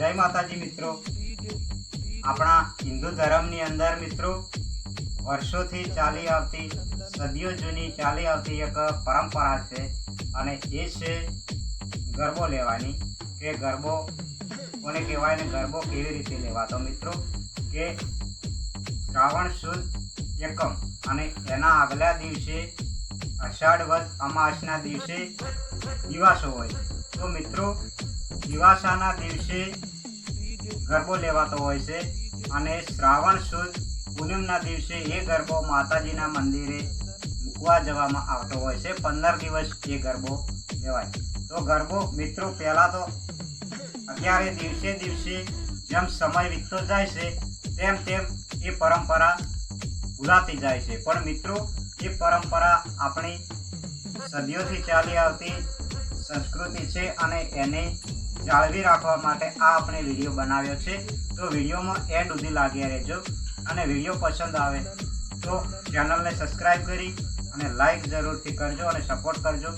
जय माताजी मित्रों। अपना हिंदू धर्म नी अंदर मित्रों वर्षोथी चाली आवती सदियों जूनी चाली आवती एक परंपरा है अने ए छे गरबो लेवानी के गरबो कोने कहेवाय ने गरबो केवी रीते लेवा। तो मित्रों के श्रावण सुद एकम अने एना आगला दिवसे अषाढ़ वद अमासना दिवसे दिवासो होय। तो मित्रों दिवासाना दिवसे गरबो लेवातो होय छे अने श्रावण सुद पूनमना दिवसे ये गरबो माताजीना मंदिरे मूकवा जवामां आवतो होय छे। 15 दिवस ये गरबो लेवाय। तो गरबो मित्रों पहला तो अत्यारे दिवसे दिवसे जेम समय वीततो जाय छे तेम तेम ये परंपरा भूलाती जाय छे। पण मित्रों ये परंपरा अपनी सदियोथी चाली आवती संस्कृति छे अने एने जाळवी राखवा माटे आ आपणे विडियो बनाव्यो छे। तो विडियो में एंड सुधी लाग्या रहेजो अने विडियो पसंद आवे तो चैनल ने सब्सक्राइब करी अने लाइक जरूरथी करजो अने सपोर्ट करजो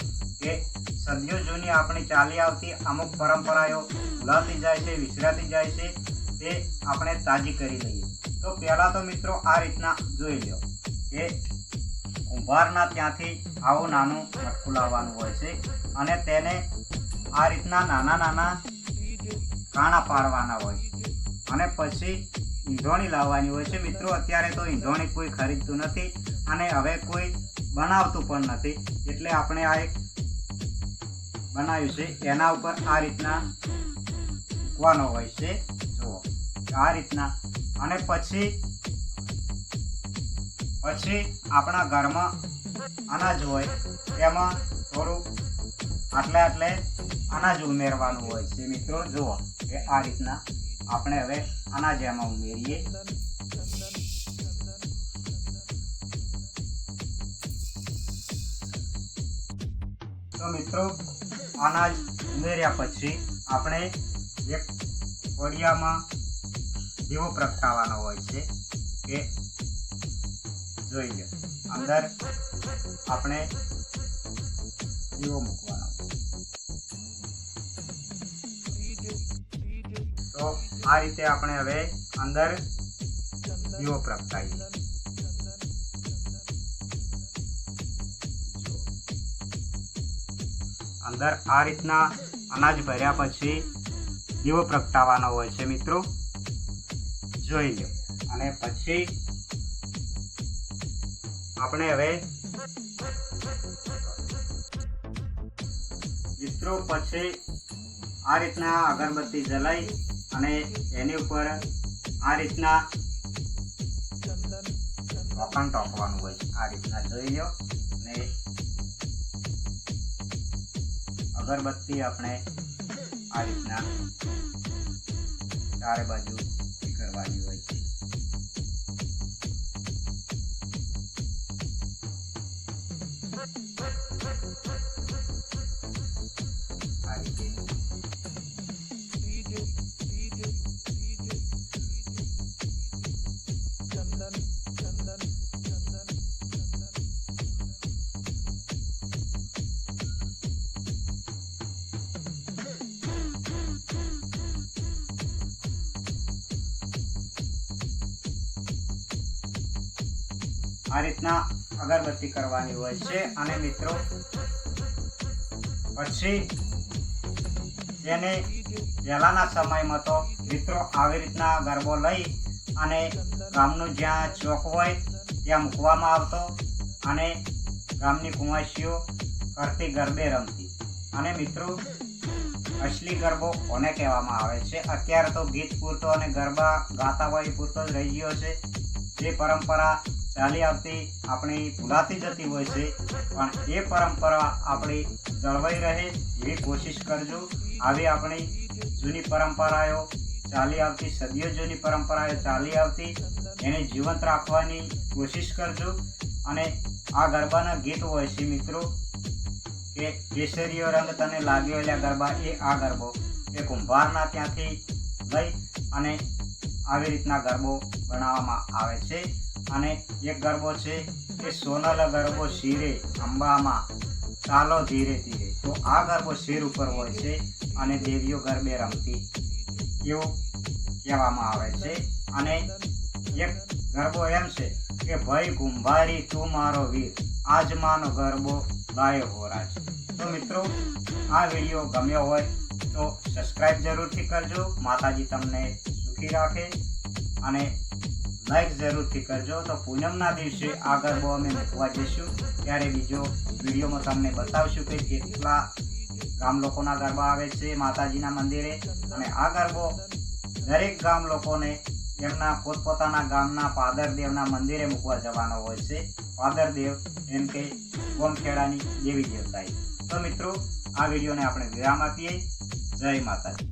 के सदियों जूनी आपणी चाली आवती अमुक परंपराओ भूलाती जाय छे विसराती जाय छे ते आपणे ताजी करी लईए। तो पहला तो मित्रों आ रीतना जोई लो के कुंभारना त्यांथी आवुं नानुं मटकું लाववानुं होय छे अने तेने आ रीतना नाना नाना काणा पाडवाना होय अने पछी ईंधोणी लाववानी होय छे। मित्रों अत्यारे तो ईंधोणी कोई खरीदतुं नथी अने हवे कोई बनावतुं पण नथी एटले आपणे आ एक बनाव्युं छे। एना उपर आ रीतना मूकवानो होय छे। जुओ आ रीतना अने पछी आपणा घरमां अनाज होय तेमां थोडुं आटले आटले अनाज उमेरवानुं होय छे। मित्रों जुओ के आ रीतना आपणे हवे अनाज एमां उमेरीए। तो मित्रों अनाज उमेर्या पछी आपणे एक कोडियामां दीवो प्रगटाववानो होय छे के जोई लो अंदर आपणे दीवो मूकवानो। तो आ रीते आपणे हवे अंदर दीवो प्रगटावीए। अंदर आ रीतना अनाज भर्या पछी दीवो प्रगटाववानो होय छे। मित्रों जोई लो अने पछी आपणे हवे मित्रों पछी आ रीतना अगरबत्ती जलाई अने एनी उपर आ रीतना रोकण टोकवानुं होय छे। आ रीतना जोई लो ने अगरबत्ती आपणे आ रीतना चारे बाजू करवानी होय छे। आ रीते आ रीतना अगरबत्ती करवानी होय छे। अने मित्रों पछी तेने पहेलाना समयमां तो मित्रों आवी रीतना गरबो लई अने गामनुं ज्यां चौक होय त्यां मूकवामां आवतो अने गामनी कुंवासीओ करती गरबे रमती। अने मित्रों असली गरबो कोने कहेवामां आवे छे? अत्यारे तो गीत पूरतो अने गरबा गाता होय पूरतो ज रही गयो छे। जे परंपरा चाली आवती अपनी भूलाती जती होय छे पण ए परंपरा अपनी जळवाई रहे एवी कोशिश करजो। आवी अपनी जूनी परंपराओ चाली आवती सदियों जूनी परंपराओ चाली आवती एने जीवंत राखवानी कोशिश करजो। अने आ गरबाना गीत होय छे मित्रों के केसरियो रंग तने लाग्यो एला गरबा ए आ गरबो ए कुंभारना त्यांथी लई अने आवी रीतना गरबो बनाववामां आवे छे। अने एक गरबो छे के सोनल गरबो शीरे अंबामां चालो धीरे धीरे। तो आ गरबो शेर उपर होय छे अने देवीओ गरबे रमती એવું કહેવામાં આવે છે. અને એક ગરબો એમ છે કે ભાઈ કુંભારી તું મારો વીર, આજમાનો ગરબો લાયો હોરાજ. તો મિત્રો, આ વિડીયો ગમ્યો હોય તો સબસ્ક્રાઈબ જરૂરથી કરજો. માતાજી તમને સુખી રાખે. અને લાઈક જરૂરથી કરજો. તો પૂનમના દિવસે આ ગરબો અમે મૂકવા જઈશું ત્યારે બીજો વિડીયોમાં તમને બતાવશું કે કેટલા ગામ લોકોના ગરબા આવે છે માતાજીના મંદિરે. અને આ ગરબો દરેક ગામ લોકોને એમના પોતપોતાના ગામના પાદરદેવના મંદિરે મૂકવા જવાનો હોય છે. પાદરદેવ એમ કે ગોમખેડાની દેવી દેવતાએ. તો મિત્રો, આ વિડીયોને આપણે વિરામ આપીએ. જય માતાજી.